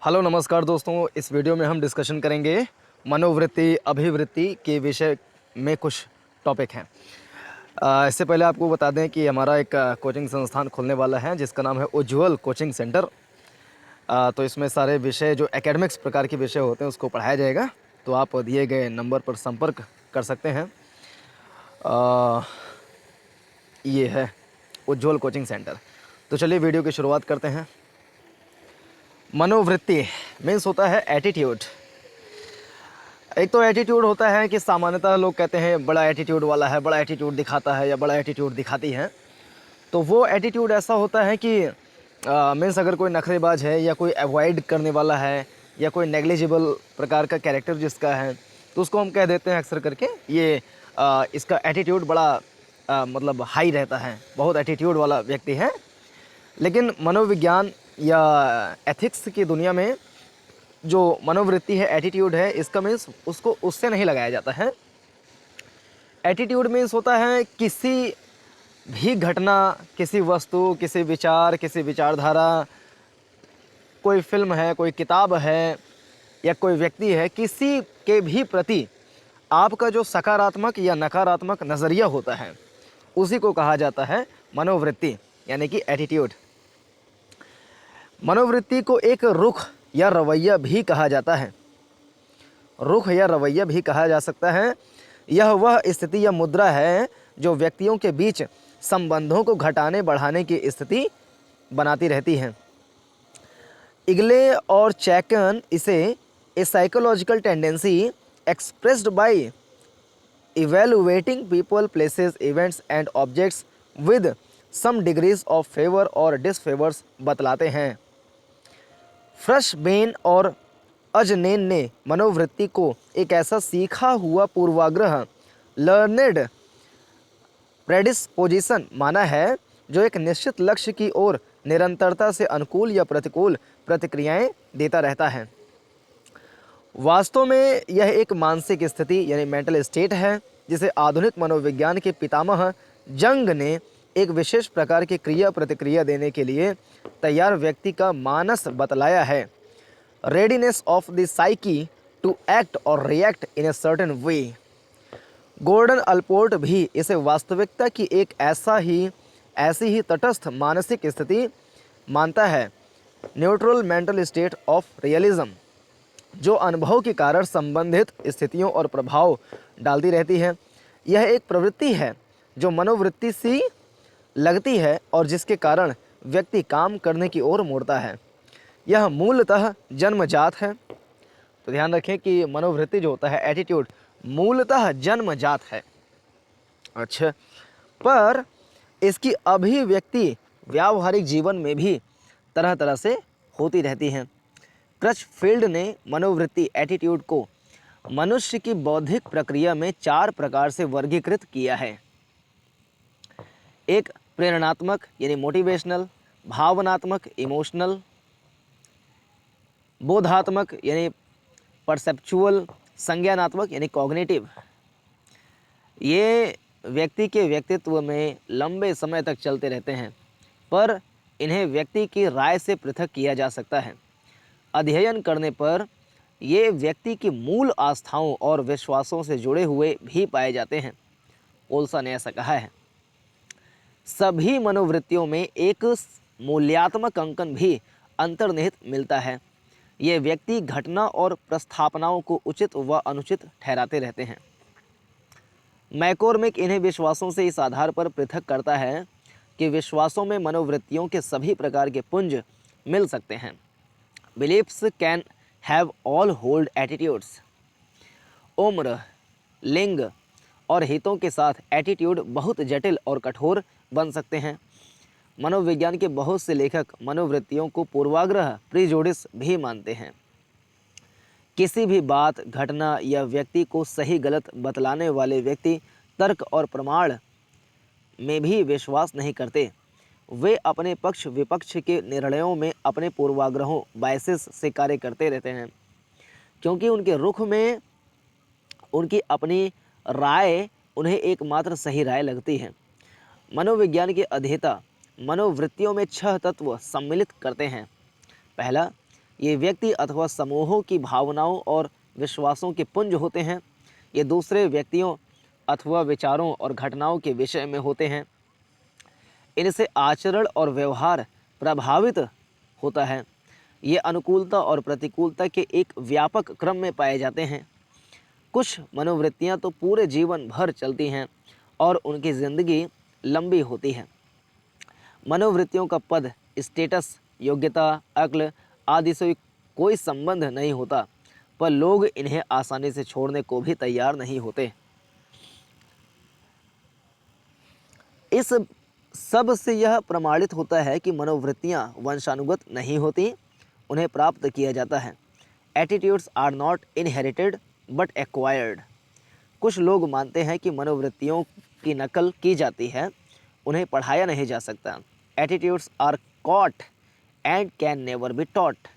Hello नमस्कार दोस्तों, इस वीडियो में हम डिस्कशन करेंगे मनोवृत्ति अभिवृत्ति के विषय में कुछ टॉपिक हैं। इससे पहले आपको बता दें कि हमारा एक कोचिंग संस्थान खुलने वाला है जिसका नाम है उज्ज्वल कोचिंग सेंटर। तो इसमें सारे विषय जो एकेडमिक्स प्रकार के विषय होते हैं उसको पढ़ाया जाएगा। तो आप दिए गए नंबर पर संपर्क कर सकते हैं। ये है उज्ज्वल कोचिंग सेंटर। तो चलिए वीडियो की शुरुआत करते हैं। मनोवृत्ति मीन्स होता है एटीट्यूड। एक तो एटीट्यूड होता है कि सामान्यतः लोग कहते हैं बड़ा एटीट्यूड वाला है, बड़ा एटीट्यूड दिखाता है या बड़ा एटीट्यूड दिखाती है। तो वो एटीट्यूड ऐसा होता है कि मीन्स अगर कोई नखरेबाज है या कोई अवॉइड करने वाला है या कोई नेग्लिजिबल प्रकार का कैरेक्टर जिसका है तो उसको हम कह देते हैं अक्सर करके ये इसका एटीट्यूड बड़ा मतलब हाई रहता है, बहुत एटीट्यूड वाला व्यक्ति है। लेकिन मनोविज्ञान या एथिक्स की दुनिया में जो मनोवृत्ति है, एटीट्यूड है, इसका मीन्स उसको उससे नहीं लगाया जाता है। एटीट्यूड मीन्स होता है किसी भी घटना, किसी वस्तु, किसी विचार, किसी विचारधारा, कोई फिल्म है, कोई किताब है या कोई व्यक्ति है, किसी के भी प्रति आपका जो सकारात्मक या नकारात्मक नज़रिया होता है उसी को कहा जाता है मनोवृत्ति यानी कि एटीट्यूड। मनोवृत्ति को एक रुख या रवैया भी कहा जाता है। रुख या रवैया भी कहा जा सकता है। यह वह स्थिति या मुद्रा है जो व्यक्तियों के बीच संबंधों को घटाने बढ़ाने की स्थिति बनाती रहती है। इग्ले और चैकन इसे a psychological tendency expressed by evaluating people, places, events and objects with some degrees of favour और डिसफेवर्स बतलाते हैं। फ्रशबेन और अजनेन ने मनोवृत्ति को एक ऐसा सीखा हुआ पूर्वाग्रह लर्नेड प्रेडिस्पोजिशन माना है जो एक निश्चित लक्ष्य की ओर निरंतरता से अनुकूल या प्रतिकूल प्रतिक्रियाएं देता रहता है। वास्तव में यह एक मानसिक स्थिति यानी मेंटल स्टेट है जिसे आधुनिक मनोविज्ञान के पितामह जंग ने एक विशेष प्रकार की क्रिया प्रतिक्रिया देने के लिए तैयार व्यक्ति का मानस बतलाया है। Readiness of the psyche to act और react in a certain way. Gordon Allport भी इसे वास्तविकता की एक ऐसी ही तटस्थ मानसिक स्थिति मानता है, neutral mental state of realism, जो अनुभव के कारण संबंधित स्थितियों और प्रभाव डालती रहती है। यह एक प्रवृत्ति है जो मनोवृत्ति सी लगती है और जिसके कारण व्यक्ति काम करने की ओर मुड़ता है। यह मूलतः जन्मजात है। तो ध्यान रखें कि मनोवृत्ति जो होता है, एटीट्यूड, मूलतः जन्मजात है। अच्छा, पर इसकी अभिव्यक्ति व्यावहारिक जीवन में भी तरह तरह से होती रहती हैं। क्रचफील्ड ने मनोवृत्ति एटीट्यूड को मनुष्य की बौद्धिक प्रक्रिया में 4 प्रकार से वर्गीकृत किया है। एक प्रेरणात्मक यानी मोटिवेशनल, भावनात्मक इमोशनल, बोधात्मक यानी परसेप्चुअल, संज्ञानात्मक यानी कॉग्निटिव। ये व्यक्ति के व्यक्तित्व में लंबे समय तक चलते रहते हैं, पर इन्हें व्यक्ति की राय से पृथक किया जा सकता है। अध्ययन करने पर ये व्यक्ति की मूल आस्थाओं और विश्वासों से जुड़े हुए भी पाए जाते हैं। ओल्सा ने ऐसा कहा है। सभी मनोवृत्तियों में एक मूल्यात्मक अंकन भी अंतर्निहित मिलता है। ये व्यक्ति घटना और प्रस्थापनाओं को उचित व अनुचित ठहराते रहते हैं। मैकोर्मिक इन्हें विश्वासों से इस आधार पर पृथक करता है कि विश्वासों में मनोवृत्तियों के सभी प्रकार के पुंज मिल सकते हैं। Beliefs can have all hold attitudes. उम्र, लिंग और हितों के साथ एटीट्यूड बहुत जटिल और कठोर बन सकते हैं। मनोविज्ञान के बहुत से लेखक मनोवृत्तियों को पूर्वाग्रह प्रीजुडिस भी मानते हैं। किसी भी बात, घटना या व्यक्ति को सही गलत बतलाने वाले व्यक्ति तर्क और प्रमाण में भी विश्वास नहीं करते। वे अपने पक्ष विपक्ष के निर्णयों में अपने पूर्वाग्रहों बायसेस से कार्य करते रहते हैं, क्योंकि उनके रुख में उनकी अपनी राय उन्हें एकमात्र सही राय लगती है। मनोविज्ञान के अध्येता मनोवृत्तियों में 6 तत्व सम्मिलित करते हैं। पहला, ये व्यक्ति अथवा समूहों की भावनाओं और विश्वासों के पुंज होते हैं। ये दूसरे व्यक्तियों अथवा विचारों और घटनाओं के विषय में होते हैं। इनसे आचरण और व्यवहार प्रभावित होता है। ये अनुकूलता और प्रतिकूलता के एक व्यापक क्रम में पाए जाते हैं। कुछ मनोवृत्तियां तो पूरे जीवन भर चलती हैं और उनकी ज़िंदगी लंबी होती है। मनोवृत्तियों का पद, स्टेटस, योग्यता, अक्ल आदि से कोई संबंध नहीं होता, पर लोग इन्हें आसानी से छोड़ने को भी तैयार नहीं होते। इस सब से यह प्रमाणित होता है कि मनोवृत्तियां वंशानुगत नहीं होती, उन्हें प्राप्त किया जाता है। Attitudes are not inherited but acquired. कुछ लोग मानते हैं कि मनोवृत्तियों की नकल की जाती है, उन्हें पढ़ाया नहीं जा सकता। Attitudes are caught and can never be taught.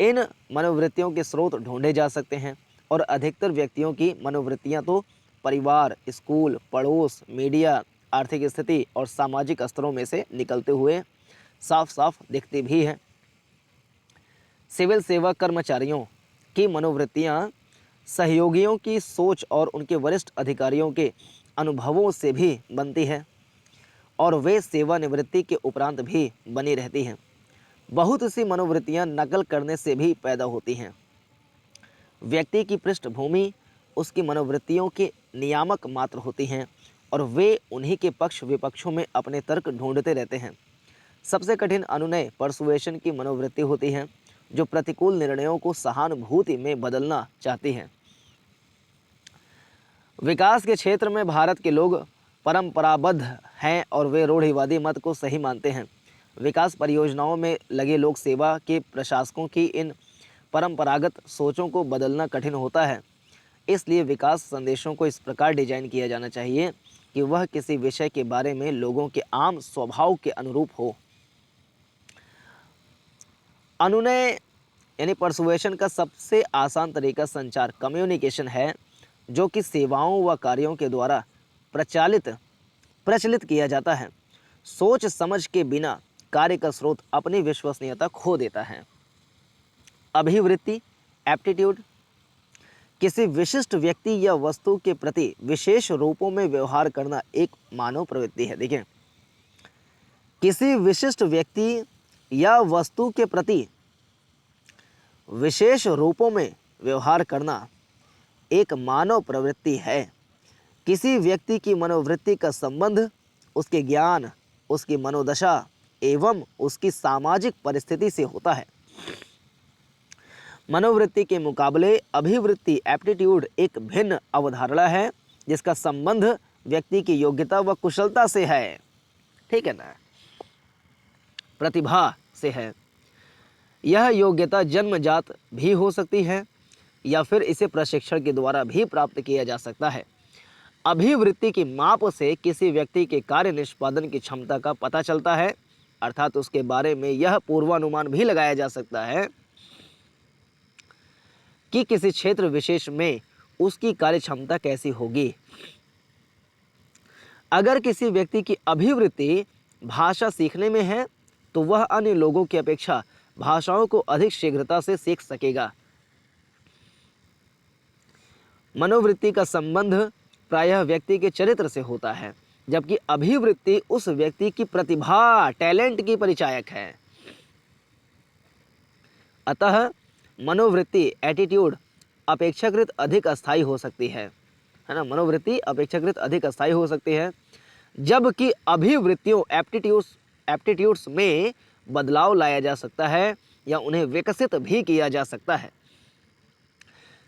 इन मनोवृत्तियों के स्रोत ढूंढे जा सकते हैं और अधिकतर व्यक्तियों की मनोवृत्तियां तो परिवार, स्कूल, पड़ोस, मीडिया, आर्थिक स्थिति और सामाजिक स्तरों में से निकलते हुए साफ साफ दिखती भी हैं। सिविल सेवा कर्मचारियों की मनोवृत्तियां सहयोगियों की सोच और उनके वरिष्ठ अधिकारियों के अनुभवों से भी बनती है और वे सेवानिवृत्ति के उपरांत भी बनी रहती हैं। बहुत सी मनोवृत्तियां नकल करने से भी पैदा होती हैं। व्यक्ति की पृष्ठभूमि उसकी मनोवृत्तियों के नियामक मात्र होती हैं और वे उन्हीं के पक्ष विपक्षों में अपने तर्क ढूंढते रहते हैं। सबसे कठिन अनुनय परसुएशन की मनोवृत्ति होती है, जो प्रतिकूल निर्णयों को सहानुभूति में बदलना चाहती है। विकास के क्षेत्र में भारत के लोग परंपराबद्ध हैं और वे रूढ़िवादी मत को सही मानते हैं। विकास परियोजनाओं में लगे लोक सेवा के प्रशासकों की इन परंपरागत सोचों को बदलना कठिन होता है। इसलिए विकास संदेशों को इस प्रकार डिजाइन किया जाना चाहिए कि वह किसी विषय के बारे में लोगों के आम स्वभाव के अनुरूप हो। अनुनय यानी परसुएशन का सबसे आसान तरीका संचार कम्युनिकेशन है, जो कि सेवाओं व कार्यों के द्वारा प्रचलित किया जाता है। सोच समझ के बिना कार्य का स्रोत अपनी विश्वसनीयता खो देता है। अभिवृत्ति, एप्टीट्यूड, किसी विशिष्ट व्यक्ति या वस्तु के प्रति विशेष रूपों में व्यवहार करना एक मानव प्रवृत्ति है। देखिए, किसी विशिष्ट व्यक्ति या वस्तु के प्रति विशेष रूपों में व्यवहार करना एक मानव प्रवृत्ति है। किसी व्यक्ति की मनोवृत्ति का संबंध उसके ज्ञान, उसकी मनोदशा एवं उसकी सामाजिक परिस्थिति से होता है। मनोवृत्ति के मुकाबले अभिवृत्ति, एप्टीट्यूड एक भिन्न अवधारणा है, जिसका संबंध व्यक्ति की योग्यता व कुशलता से है। ठीक है ना, प्रतिभा से है। यह योग्यता जन्मजात भी हो सकती है या फिर इसे प्रशिक्षण के द्वारा भी प्राप्त किया जा सकता है। अभिवृत्ति की माप से किसी व्यक्ति के कार्य निष्पादन की क्षमता का पता चलता है, अर्थात उसके बारे में यह पूर्वानुमान भी लगाया जा सकता है कि किसी क्षेत्र विशेष में उसकी कार्य क्षमता कैसी होगी। अगर किसी व्यक्ति की अभिवृत्ति भाषा सीखने में है तो वह अन्य लोगों की अपेक्षा भाषाओं को अधिक शीघ्रता से सीख सकेगा। मनोवृत्ति का संबंध प्रायः व्यक्ति के चरित्र से होता है, जबकि अभिवृत्ति उस व्यक्ति की प्रतिभा, टैलेंट की परिचायक है। अतः मनोवृत्ति, एटीट्यूड अपेक्षाकृत अधिक अस्थायी हो सकती है ना, मनोवृत्ति अपेक्षाकृत अधिक अस्थायी हो सकती है, जबकि अभिवृत्तियों, एप्टीट्यूड्स में बदलाव लाया जा सकता है या उन्हें विकसित भी किया जा सकता है।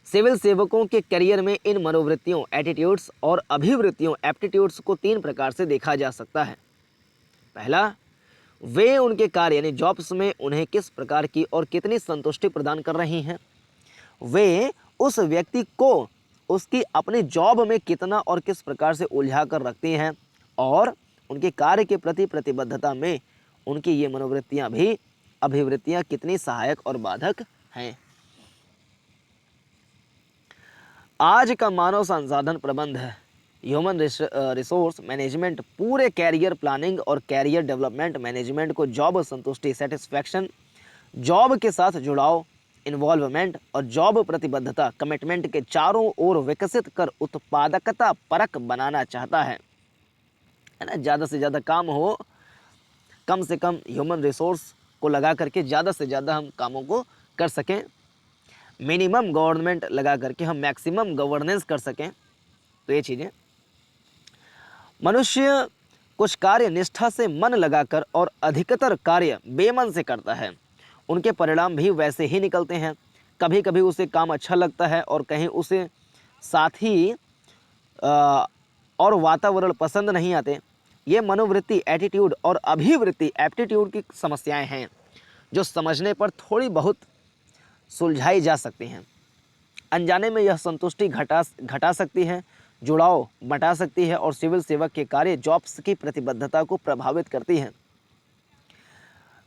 सिविल सेवकों के करियर में इन मनोवृत्तियों, एटीट्यूड्स और अभिवृत्तियों, एप्टीट्यूड्स को 3 प्रकार से देखा जा सकता है। पहला, वे उनके कार्य यानी जॉब्स में उन्हें किस प्रकार की और कितनी संतुष्टि प्रदान कर रही हैं। वे उस व्यक्ति को उसकी अपनी जॉब में कितना और किस प्रकार से उलझा कर रखती हैं और उनके कार्य के प्रति प्रतिबद्धता में उनकी ये मनोवृत्तियां भी, अभिवृत्तियां कितनी सहायक और बाधक हैं। आज का मानव संसाधन प्रबंध, ह्यूमन रिसोर्स मैनेजमेंट पूरे कैरियर प्लानिंग और कैरियर डेवलपमेंट मैनेजमेंट को जॉब संतुष्टि, सेटिस्फैक्शन जॉब के साथ जुड़ाव, इन्वॉल्वमेंट और जॉब प्रतिबद्धता, कमिटमेंट के चारों ओर विकसित कर उत्पादकता परक बनाना चाहता है ना। ज़्यादा से ज़्यादा काम हो, कम से कम ह्यूमन रिसोर्स को लगा करके ज़्यादा से ज़्यादा हम कामों को कर सकें, मिनिमम गवर्नमेंट लगा करके हम मैक्सिमम गवर्नेंस कर सकें। तो ये चीज़ें, मनुष्य कुछ कार्य निष्ठा से मन लगाकर और अधिकतर कार्य बेमन से करता है, उनके परिणाम भी वैसे ही निकलते हैं। कभी कभी उसे काम अच्छा लगता है और कहीं उसे साथ ही और वातावरण पसंद नहीं आते। ये मनोवृत्ति, एटीट्यूड और अभिवृत्ति, एप्टीट्यूड की समस्याएं हैं जो समझने पर थोड़ी बहुत सुलझाई जा सकती हैं। अनजाने में यह संतुष्टि घटा सकती है, जुड़ाव बंटा सकती है और सिविल सेवक के कार्य जॉब्स की प्रतिबद्धता को प्रभावित करती है।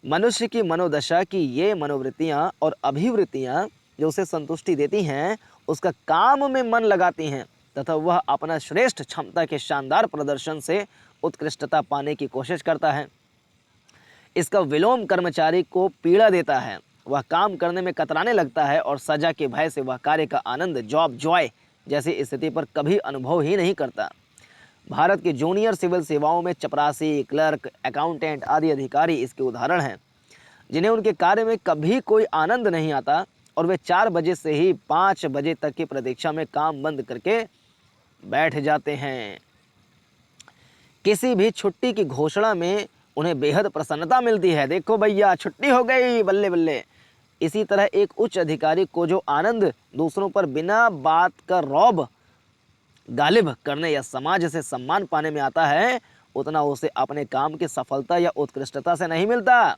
मनुष्य की मनोदशा की ये मनोवृत्तियाँ और अभिवृत्तियाँ जो उसे संतुष्टि देती हैं, उसका काम में मन लगाती हैं तथा वह अपना श्रेष्ठ क्षमता के शानदार प्रदर्शन से उत्कृष्टता पाने की कोशिश करता है। इसका विलोम कर्मचारी को पीड़ा देता है, वह काम करने में कतराने लगता है और सजा के भय से वह कार्य का आनंद, जॉब जॉय जैसी स्थिति पर कभी अनुभव ही नहीं करता। भारत के जूनियर सिविल सेवाओं में चपरासी, क्लर्क, अकाउंटेंट आदि अधिकारी इसके उदाहरण हैं, जिन्हें उनके कार्य में कभी कोई आनंद नहीं आता और वे 4 बजे से ही 5 बजे तक की प्रतीक्षा में काम बंद करके बैठ जाते हैं। किसी भी छुट्टी की घोषणा में उन्हें बेहद प्रसन्नता मिलती है। देखो भैया, छुट्टी हो गई, बल्ले बल्ले। इसी तरह एक उच्च अधिकारी को जो आनंद दूसरों पर बिना बात का रौब गालिब करने या समाज से सम्मान पाने में आता है, उतना उसे अपने काम की सफलता या उत्कृष्टता से नहीं मिलता।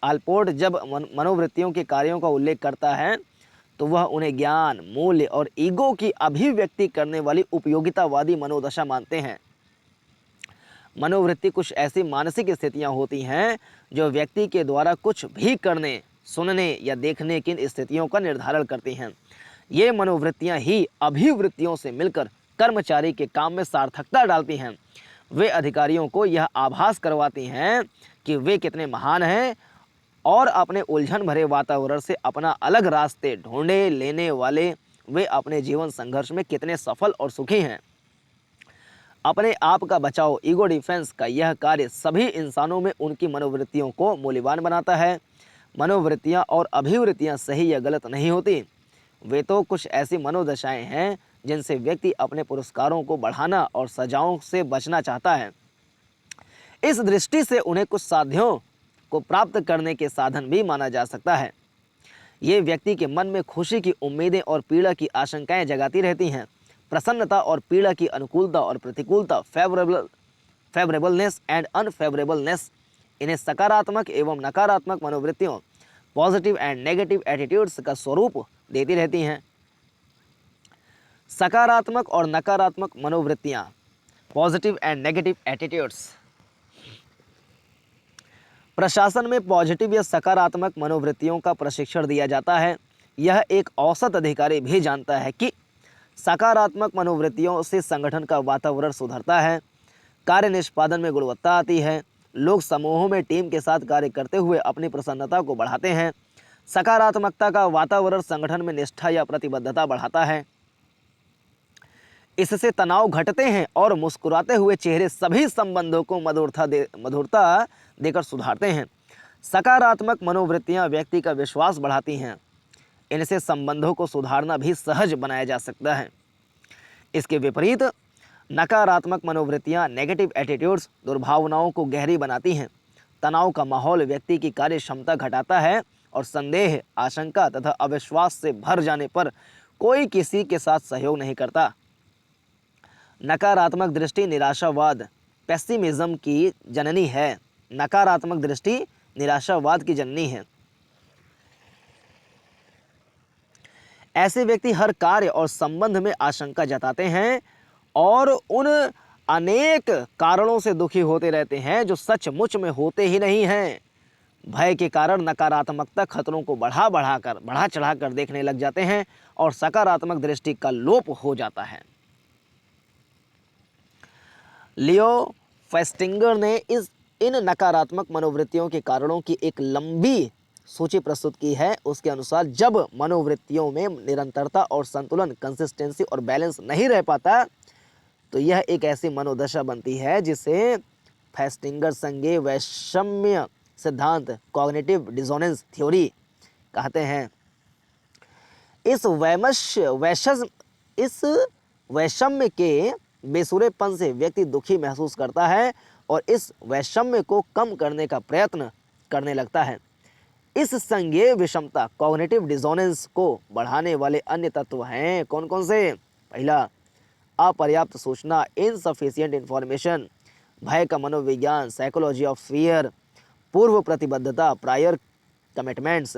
आलपोर्ट जब मनोवृत्तियों के कार्यों का उल्लेख करता है तो वह उन्हें ज्ञान, मूल्य और ईगो की अभिव्यक्ति करने वाली उपयोगितावादी मनोदशा मानते हैं। मनोवृत्ति कुछ ऐसी मानसिक स्थितियां होती हैं जो व्यक्ति के द्वारा कुछ भी करने, सुनने या देखने की स्थितियों का निर्धारण करती हैं। ये मनोवृत्तियां ही अभिवृत्तियों से मिलकर कर्मचारी के काम में सार्थकता डालती हैं। वे अधिकारियों को यह आभास करवाती हैं कि वे कितने महान हैं और अपने उलझन भरे वातावरण से अपना अलग रास्ते ढूंढे लेने वाले वे अपने जीवन संघर्ष में कितने सफल और सुखी हैं। अपने आप का बचाव, ईगो डिफेंस का यह कार्य सभी इंसानों में उनकी मनोवृत्तियों को मूल्यवान बनाता है। मनोवृत्तियाँ और अभिवृत्तियाँ सही या गलत नहीं होती, वे तो कुछ ऐसी मनोदशाएं हैं जिनसे व्यक्ति अपने पुरस्कारों को बढ़ाना और सजाओं से बचना चाहता है। इस दृष्टि से उन्हें कुछ साध्यों को प्राप्त करने के साधन भी माना जा सकता है। ये व्यक्ति के मन में खुशी की उम्मीदें और पीड़ा की आशंकाएं जगाती रहती हैं। प्रसन्नता और पीड़ा की अनुकूलता और प्रतिकूलता, फेवरेबलनेस एंड अनफेवरेबलनेस, इन्हें सकारात्मक एवं नकारात्मक मनोवृत्तियों, पॉजिटिव एंड नेगेटिव एटीट्यूड्स का स्वरूप देती रहती हैं। सकारात्मक और नकारात्मक मनोवृत्तियाँ, पॉजिटिव एंड नेगेटिव एटीट्यूड्स। प्रशासन में पॉजिटिव या सकारात्मक मनोवृत्तियों का प्रशिक्षण दिया जाता है। यह एक औसत अधिकारी भी जानता है कि सकारात्मक मनोवृत्तियों से संगठन का वातावरण सुधरता है, कार्य निष्पादन में गुणवत्ता आती है, लोग समूहों में टीम के साथ कार्य करते हुए अपनी प्रसन्नता को बढ़ाते हैं। सकारात्मकता का वातावरण संगठन में निष्ठा या प्रतिबद्धता बढ़ाता है। इससे तनाव घटते हैं और मुस्कुराते हुए चेहरे सभी संबंधों को मधुरता देकर सुधारते हैं। सकारात्मक मनोवृत्तियां व्यक्ति का विश्वास बढ़ाती हैं। इनसे संबंधों को सुधारना भी सहज बनाया जा सकता है। इसके विपरीत नकारात्मक मनोवृत्तियां, नेगेटिव एटीट्यूड्स, दुर्भावनाओं को गहरी बनाती हैं। तनाव का माहौल व्यक्ति की कार्य क्षमता घटाता है और संदेह, आशंका तथा अविश्वास से भर जाने पर कोई किसी के साथ सहयोग नहीं करता। नकारात्मक दृष्टि निराशावाद, पेसिमिज्म की जननी है। नकारात्मक दृष्टि निराशावाद की जननी है। ऐसे व्यक्ति हर कार्य और संबंध में आशंका जताते हैं और उन अनेक कारणों से दुखी होते रहते हैं जो सचमुच में होते ही नहीं हैं। भय के कारण नकारात्मकता खतरों को बढ़ा चढ़ाकर देखने लग जाते हैं और सकारात्मक दृष्टि का लोप हो जाता है। लियो फेस्टिंगर ने इन नकारात्मक मनोवृत्तियों के कारणों की एक लंबी सूची प्रस्तुत की है उसके अनुसार जब मनोवृत्तियों में निरंतरता और संतुलन, कंसिस्टेंसी और बैलेंस नहीं रह पाता तो यह एक ऐसी मनोदशा बनती है जिसे फेस्टिंगर संज्ञेय वैषम्य सिद्धांत, कॉग्निटिव डिसोनेंस थ्योरी कहते हैं। इस वैषम्य के बेसुरेपन से व्यक्ति दुखी महसूस करता है और इस वैषम्य को कम करने का प्रयत्न करने लगता है। इस संज्ञेय विषमता, कॉग्निटिव डिसोनेंस को बढ़ाने वाले अन्य तत्व हैं कौन कौन से? पहला, अपर्याप्त सूचना, इनसफिशिएंट इंफॉर्मेशन, भय का मनोविज्ञान, साइकोलॉजी ऑफ फियर, पूर्व प्रतिबद्धता, प्रायर कमिटमेंट्स,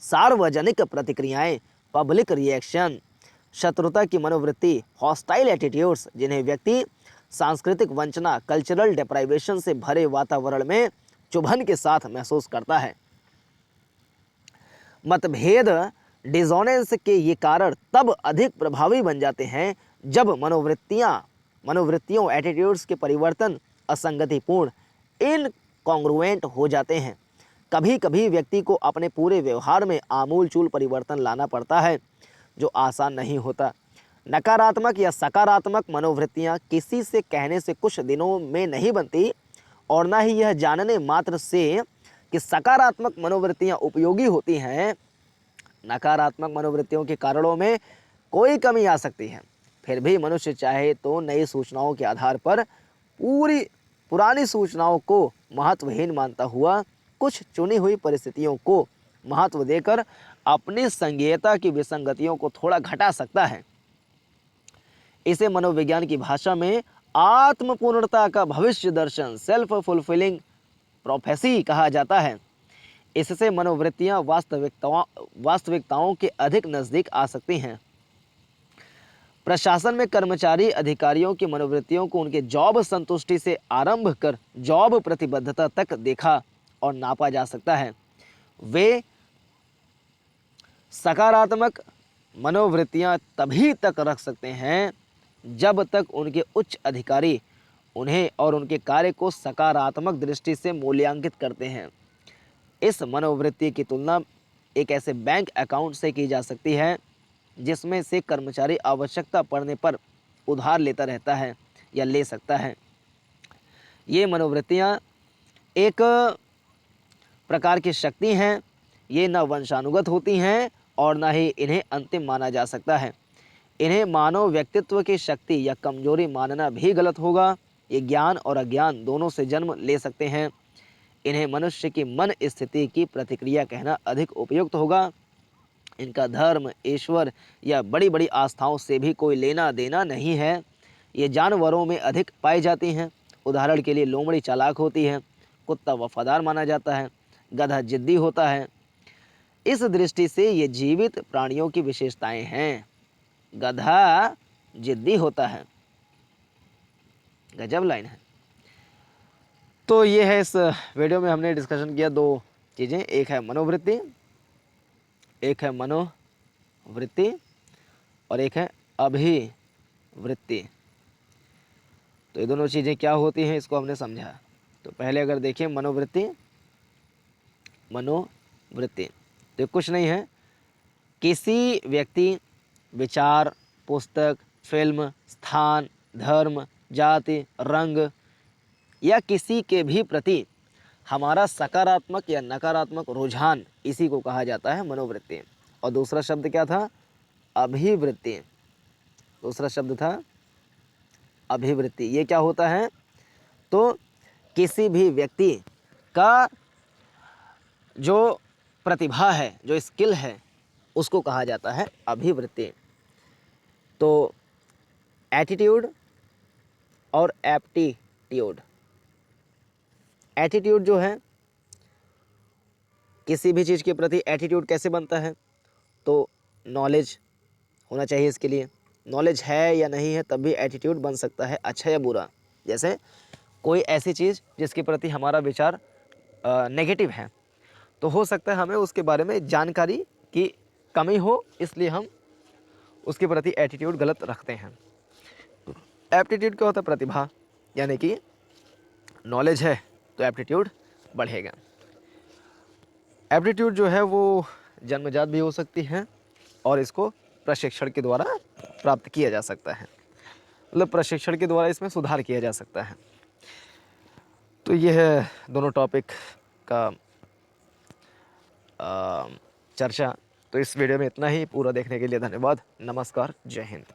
सार्वजनिक प्रतिक्रियाएं, पब्लिक रिएक्शन, शत्रुता की मनोवृत्ति, हॉस्टाइल एटीट्यूड्स, जिन्हें व्यक्ति सांस्कृतिक वंचना, कल्चरल डिप्राइवेशन से भरे वातावरण में चुभन के साथ महसूस करता है। मतभेद, डिसोनेंस के ये कारण तब अधिक प्रभावी बन जाते हैं जब मनोवृत्तियों एटीट्यूड्स के परिवर्तन असंगतिपूर्ण, इनकॉन्ग्रुएंट हो जाते हैं। कभी कभी व्यक्ति को अपने पूरे व्यवहार में आमूलचूल परिवर्तन लाना पड़ता है जो आसान नहीं होता। नकारात्मक या सकारात्मक मनोवृत्तियां किसी से कहने से कुछ दिनों में नहीं बनती और न ही यह जानने मात्र से कि सकारात्मक मनोवृत्तियां उपयोगी होती हैं। नकारात्मक मनोवृत्तियों के कारणों में कोई कमी आ सकती है, फिर भी मनुष्य चाहे तो नई सूचनाओं के आधार पर पुरानी सूचनाओं को महत्वहीन मानता हुआ कुछ चुनी हुई परिस्थितियों को महत्व देकर अपनी संज्ञेयता की विसंगतियों को थोड़ा घटा सकता है। इसे मनोविज्ञान की भाषा में आत्मपूर्णता का भविष्य दर्शन, सेल्फ फुलफिलिंग प्रोफेसी कहा जाता है। इससे मनोवृत्तियां वास्तविकताओं के अधिक नजदीक आ सकती हैं। प्रशासन में कर्मचारी अधिकारियों की मनोवृत्तियों को उनके जॉब संतुष्टि से आरंभ कर जॉब प्रतिबद्धता तक देखा और नापा जा सकता है। वे सकारात्मक मनोवृत्तियां तभी तक रख सकते हैं जब तक उनके उच्च अधिकारी उन्हें और उनके कार्य को सकारात्मक दृष्टि से मूल्यांकित करते हैं। इस मनोवृत्ति की तुलना एक ऐसे बैंक अकाउंट से की जा सकती है जिसमें से कर्मचारी आवश्यकता पड़ने पर उधार लेता रहता है या ले सकता है। ये मनोवृत्तियां एक प्रकार की शक्ति हैं। ये न वंशानुगत होती हैं और न ही इन्हें अंतिम माना जा सकता है। इन्हें मानव व्यक्तित्व की शक्ति या कमजोरी मानना भी गलत होगा। ये ज्ञान और अज्ञान दोनों से जन्म ले सकते हैं। इन्हें मनुष्य की मन स्थिति की प्रतिक्रिया कहना अधिक उपयुक्त होगा। इनका धर्म, ईश्वर या बड़ी बड़ी आस्थाओं से भी कोई लेना देना नहीं है। ये जानवरों में अधिक पाई जाती हैं। उदाहरण के लिए लोमड़ी चालाक होती है, कुत्ता वफादार माना जाता है, गधा जिद्दी होता है। इस दृष्टि से ये जीवित प्राणियों की विशेषताएं हैं। गधा जिद्दी होता है, गजब लाइन है। तो ये है, इस वीडियो में हमने डिस्कशन किया दो चीज़ें, एक है मनोवृत्ति, एक है मनोवृत्ति और एक है अभिवृत्ति। तो ये दोनों चीज़ें क्या होती हैं इसको हमने समझा। तो पहले अगर देखें मनोवृत्ति तो कुछ नहीं है, किसी व्यक्ति, विचार, पुस्तक, फिल्म, स्थान, धर्म, जाति, रंग या किसी के भी प्रति हमारा सकारात्मक या नकारात्मक रुझान, इसी को कहा जाता है मनोवृत्ति। और दूसरा शब्द क्या था? अभिवृत्ति। दूसरा शब्द था अभिवृत्ति। ये क्या होता है? तो किसी भी व्यक्ति का जो प्रतिभा है, जो स्किल है, उसको कहा जाता है अभिवृत्ति। तो एटीट्यूड और एप्टीट्यूड। एटीट्यूड जो है, किसी भी चीज़ के प्रति एटीट्यूड कैसे बनता है? तो नॉलेज होना चाहिए इसके लिए। नॉलेज है या नहीं है तब भी एटीट्यूड बन सकता है, अच्छा या बुरा। जैसे कोई ऐसी चीज़ जिसके प्रति हमारा विचार नेगेटिव है, तो हो सकता है हमें उसके बारे में जानकारी की कमी हो, इसलिए हम उसके प्रति एटीट्यूड गलत रखते हैं। एप्टीट्यूड क्या होता है? प्रतिभा, यानी कि नॉलेज है तो एप्टीट्यूड बढ़ेगा। एप्टीट्यूड जो है वो जन्मजात भी हो सकती है और इसको प्रशिक्षण के द्वारा प्राप्त किया जा सकता है, मतलब प्रशिक्षण के द्वारा इसमें सुधार किया जा सकता है। तो ये है दोनों टॉपिक का चर्चा। तो इस वीडियो में इतना ही। पूरा देखने के लिए धन्यवाद। नमस्कार, जय हिंद।